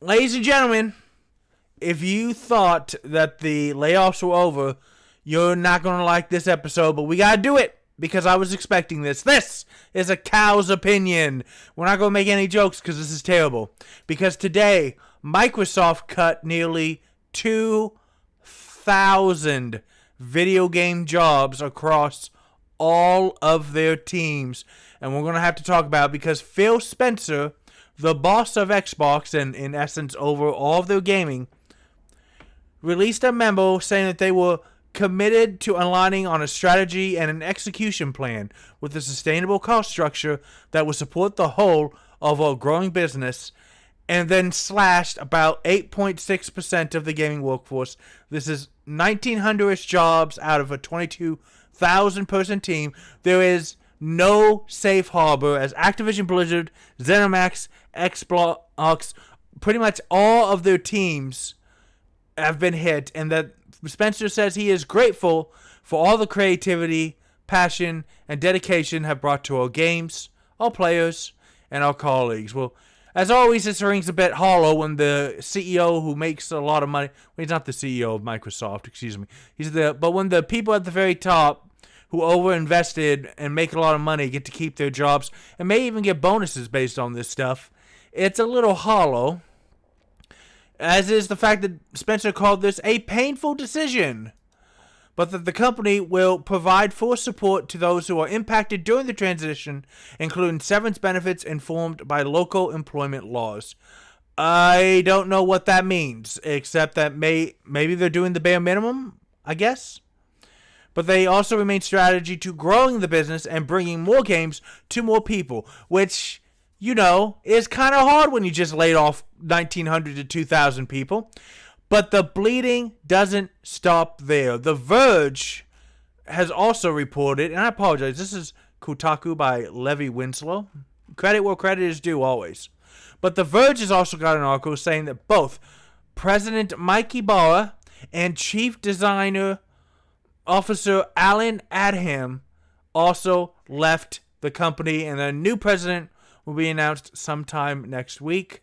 ladies and gentlemen, if you thought that the layoffs were over, you're not going to like this episode, but we got to do it because I was expecting this. This is a cow's opinion. We're not going to make any jokes because this is terrible. Because today, Microsoft cut nearly 2,000 video game jobs across all of their teams. And we're going to have to talk about it because Phil Spencer, the boss of Xbox and in essence over all of their gaming, released a memo saying that they were committed to aligning on a strategy and an execution plan with a sustainable cost structure that will support the whole of our growing business, and then slashed about 8.6% of the gaming workforce. This is 1,900-ish jobs out of a 22,000-person team. There is no safe harbor as Activision Blizzard, ZeniMax, Xbox, pretty much all of their teams have been hit, and that Spencer says he is grateful for all the creativity, passion, and dedication have brought to our games, our players, and our colleagues. Well, as always, this rings a bit hollow when the CEO who makes a lot of money, well, he's not the CEO of Microsoft, excuse me, but when the people at the very top who over-invested and make a lot of money get to keep their jobs and may even get bonuses based on this stuff, it's a little hollow. As is the fact that Spencer called this a painful decision, but that the company will provide full support to those who are impacted during the transition, including severance benefits informed by local employment laws. I don't know what that means, except that maybe they're doing the bare minimum, I guess. But they also remain strategy to growing the business and bringing more games to more people, which, you know, is kind of hard when you just laid off 1,900 to 2,000 people. But the bleeding doesn't stop there. The Verge has also reported, and I apologize, this is Kotaku by Levi Winslow. Credit where credit is due always. But The Verge has also got an article saying that both President Mike Ibarra and Chief Designer Officer Alan Adham also left the company, and a new president will be announced sometime next week.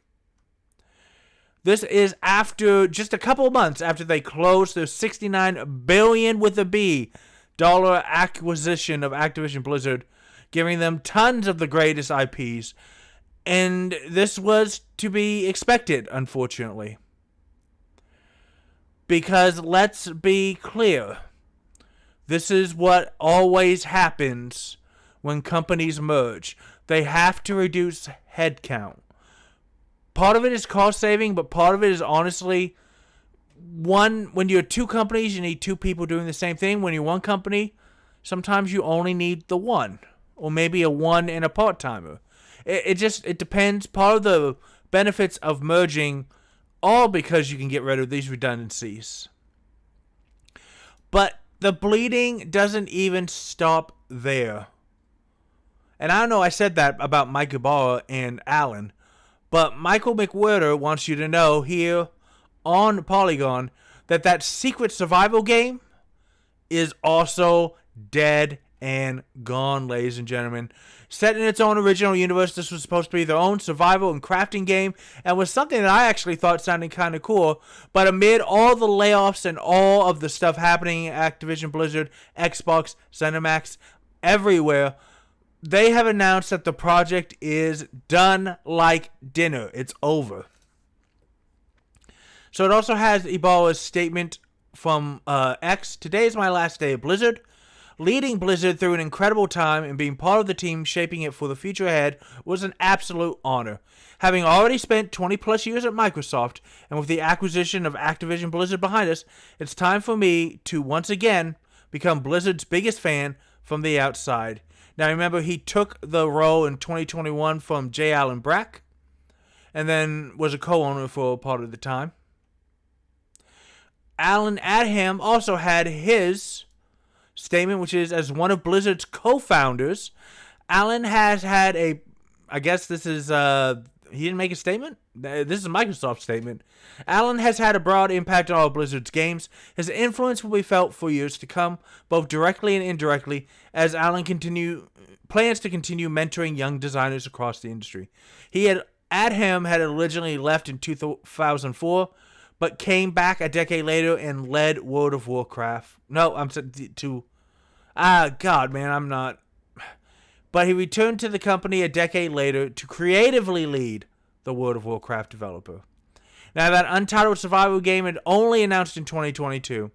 This is after just a couple of months after they closed their $69 billion with a B dollar acquisition of Activision Blizzard, giving them tons of the greatest IPs. And this was to be expected, unfortunately. Because let's be clear, this is what always happens when companies merge. They have to reduce headcount. Part of it is cost saving, but part of it is honestly, when you're two companies, you need two people doing the same thing. When you're one company, sometimes you only need the one, or maybe a one and a part-timer. It depends. Part of the benefits of merging, all because you can get rid of these redundancies. But the bleeding doesn't even stop there. And I know I said that about Mike Ibarra and Allen, but Michael McWhirter wants you to know here on Polygon that secret survival game is also dead and gone, ladies and gentlemen. Set in its own original universe, this was supposed to be their own survival and crafting game, and was something that I actually thought sounded kind of cool. But amid all the layoffs and all of the stuff happening at Activision Blizzard, Xbox, ZeniMax, everywhere, they have announced that the project is done like dinner. It's over. So it also has Ibarra's statement from X. Today is my last day at Blizzard. Leading Blizzard through an incredible time and being part of the team shaping it for the future ahead was an absolute honor. Having already spent 20 plus years at Microsoft, and with the acquisition of Activision Blizzard behind us, it's time for me to once again become Blizzard's biggest fan from the outside. Now remember, he took the role in 2021 from J. Allen Brack, and then was a co-owner for part of the time. Alan Adham also had his statement, which is, as one of Blizzard's co-founders, Alan has had a, I guess this is, he didn't make a statement? This is a Microsoft statement. Alan has had a broad impact on all Blizzard's games. His influence will be felt for years to come, both directly and indirectly, as Alan plans to continue mentoring young designers across the industry. He had Adham had originally left in 2004, but came back a decade later and led World of Warcraft. No, I'm to. God, man, I'm not. But he returned to the company a decade later to creatively lead the World of Warcraft developer. Now, that untitled survival game had only announced in 2022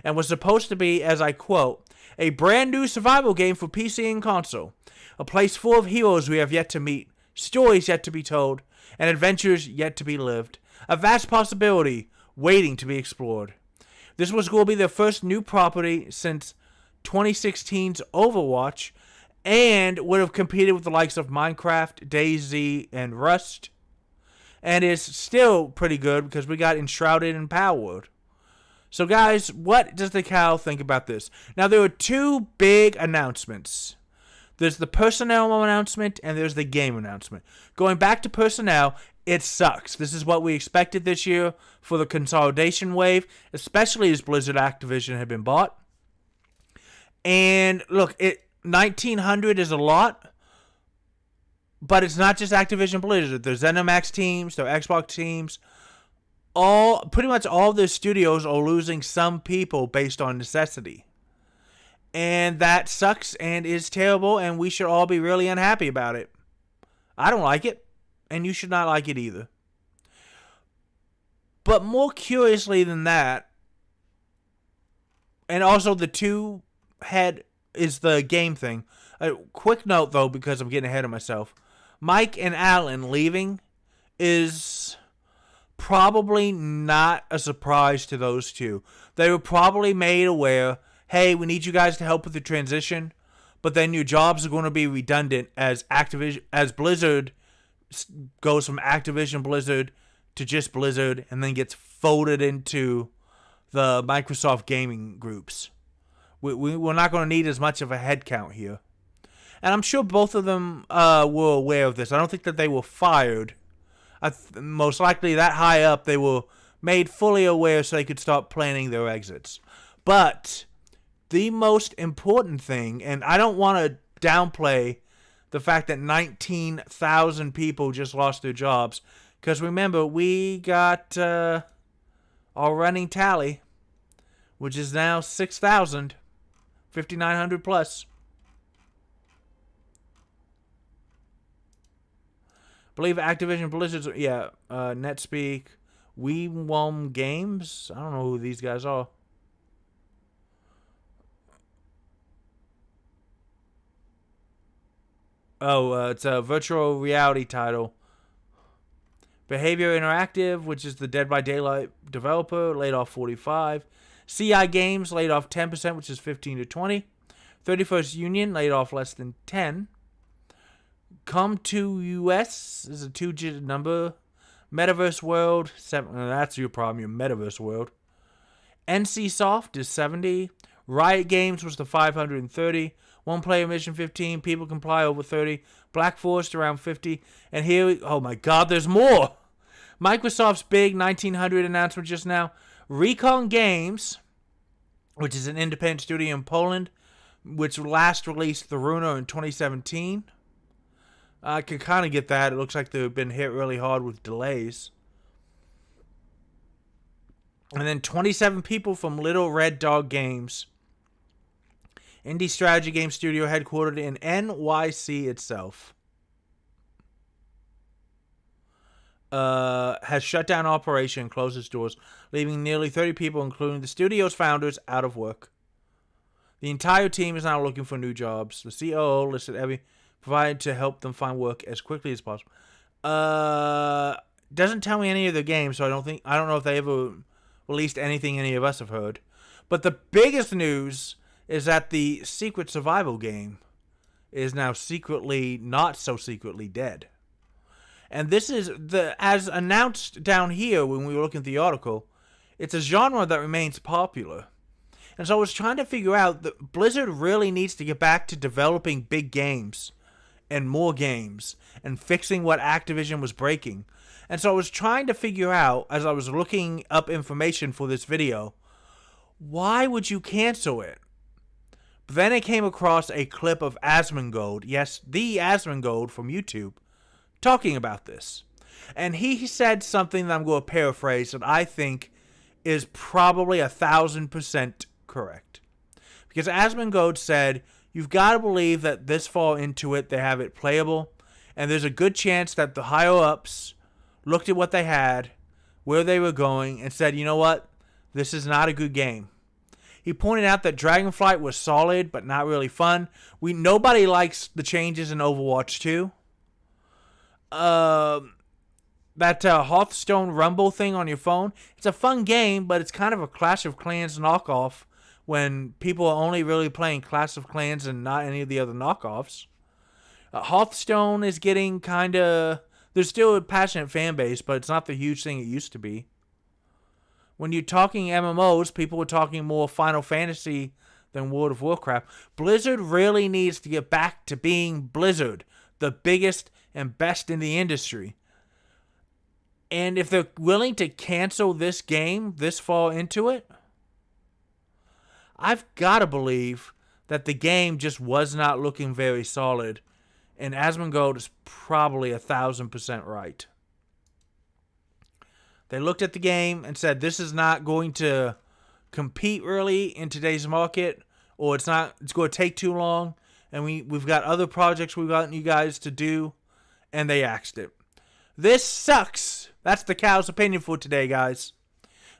and was supposed to be, as I quote, a brand new survival game for PC and console. A place full of heroes we have yet to meet, stories yet to be told, and adventures yet to be lived. A vast possibility waiting to be explored. This was going to be their first new property since 2016's Overwatch, and would have competed with the likes of Minecraft, DayZ, and Rust. And is still pretty good because we got Enshrouded and Palworld. So guys, what does the cow think about this? Now there are two big announcements. There's the personnel announcement and there's the game announcement. Going back to personnel, it sucks. This is what we expected this year for the consolidation wave, especially as Blizzard Activision had been bought. And look, 1,900 is a lot. But it's not just Activision Blizzard. There's ZeniMax teams, there are Xbox teams. Pretty much all of their studios are losing some people based on necessity. And that sucks and is terrible, and we should all be really unhappy about it. I don't like it, and you should not like it either. But more curiously than that, and also the two head is the game thing. A quick note, though, because I'm getting ahead of myself. Mike and Alan leaving is probably not a surprise to those two. They were probably made aware, hey, we need you guys to help with the transition, but then your jobs are going to be redundant as Blizzard goes from Activision Blizzard to just Blizzard and then gets folded into the Microsoft gaming groups. We're not going to need as much of a headcount here. And I'm sure both of them were aware of this. I don't think that they were fired. Most likely that high up, they were made fully aware so they could start planning their exits. But the most important thing, and I don't want to downplay the fact that 19,000 people just lost their jobs, because remember, we got our running tally, which is now 6,000, 5,900 plus. I believe Activision Blizzard's, NetSpeak, WeWom Games. I don't know who these guys are. It's a virtual reality title. Behavior Interactive, which is the Dead by Daylight developer, laid off 45. CI Games laid off 10%, which is 15 to 20. 31st Union laid off less than 10. Come to US is a two-digit number. Metaverse World, 7. That's your problem, your Metaverse World. NCSoft is 70. Riot Games was the 530. One Player Mission 15. People Comply over 30. Black Forest around 50. And here, oh my God, there's more. Microsoft's big 1900 announcement just now. Recon Games, which is an independent studio in Poland, which last released The Ruiner in 2017. I can kind of get that. It looks like they've been hit really hard with delays. And then 27 people from Little Red Dog Games, indie strategy game studio headquartered in NYC itself, has shut down operation and closed its doors, leaving nearly 30 people, including the studio's founders, out of work. The entire team is now looking for new jobs. The COO listed every provided to help them find work as quickly as possible. Doesn't tell me any of the games, so I don't know if they ever released anything any of us have heard. But the biggest news is that the secret survival game is now not so secretly dead. And this is as announced down here when we were looking at the article, it's a genre that remains popular. And so I was trying to figure out that Blizzard really needs to get back to developing big games and more games and fixing what Activision was breaking. And so I was trying to figure out, as I was looking up information for this video, why would you cancel it? But then I came across a clip of Asmongold, yes, the Asmongold from YouTube, talking about this. And he said something that I'm going to paraphrase that I think is probably 1,000% correct. Because Asmongold said, you've got to believe that this fall into it, they have it playable. And there's a good chance that the higher-ups looked at what they had, where they were going, and said, you know what? This is not a good game. He pointed out that Dragonflight was solid, but not really fun. Nobody likes the changes in Overwatch 2. That Hearthstone Rumble thing on your phone, it's a fun game, but it's kind of a Clash of Clans knockoff when people are only really playing Clash of Clans and not any of the other knockoffs. Hearthstone is getting kind of... There's still a passionate fan base, but it's not the huge thing it used to be. When you're talking MMOs, people are talking more Final Fantasy than World of Warcraft. Blizzard really needs to get back to being Blizzard, the biggest and best in the industry. And if they're willing to cancel this game this fall into it, I've got to believe that the game just was not looking very solid. And Asmongold is probably 1,000% right. They looked at the game and said, this is not going to compete really in today's market, or it's going to take too long, and we've got other projects we've gotten you guys to do, and they axed it. This sucks. That's the cow's opinion for today, guys.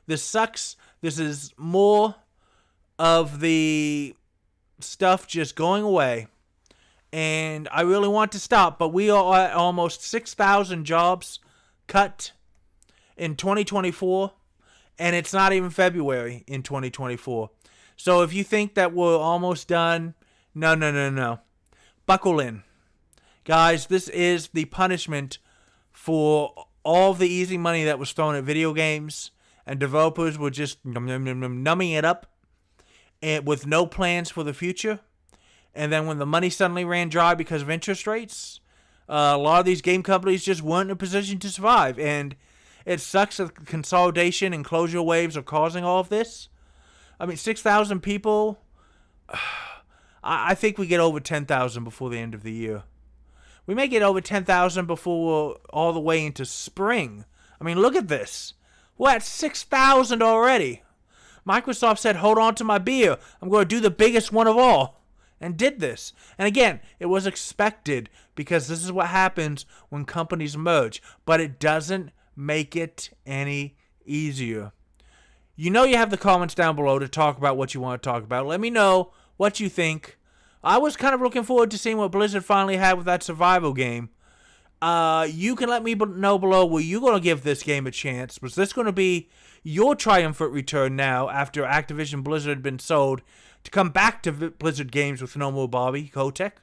This sucks. This is more of the stuff just going away. And I really want to stop, but we are at almost 6,000 jobs cut in 2024, and it's not even February in 2024. So if you think that we're almost done, no. Buckle in. Guys, this is the punishment for all the easy money that was thrown at video games, and developers were just numbing it up and with no plans for the future. And then when the money suddenly ran dry because of interest rates, a lot of these game companies just weren't in a position to survive. And it sucks that consolidation and closure waves are causing all of this. I mean, 6,000 people. I think we get over 10,000 before the end of the year. We may get over 10,000 before we're all the way into spring. I mean, look at this. We're at 6,000 already. Microsoft said, hold on to my beer. I'm going to do the biggest one of all. And did this. And again, it was expected because this is what happens when companies merge. But it doesn't make it any easier. You know you have the comments down below to talk about what you want to talk about. Let me know what you think. I was kind of looking forward to seeing what Blizzard finally had with that survival game. You can let me know below, were you going to give this game a chance? Was this going to be your triumphant return now after Activision Blizzard had been sold to come back to Blizzard games with no more Bobby Kotick?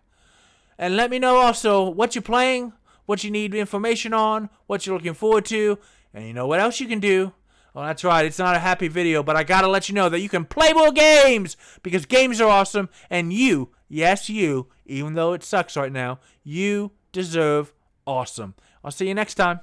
And let me know also what you're playing, what you need information on, what you're looking forward to, and you know what else you can do. Well, that's right, it's not a happy video, but I gotta let you know that you can play more games, because games are awesome, and you, yes you, even though it sucks right now, you deserve awesome. I'll see you next time.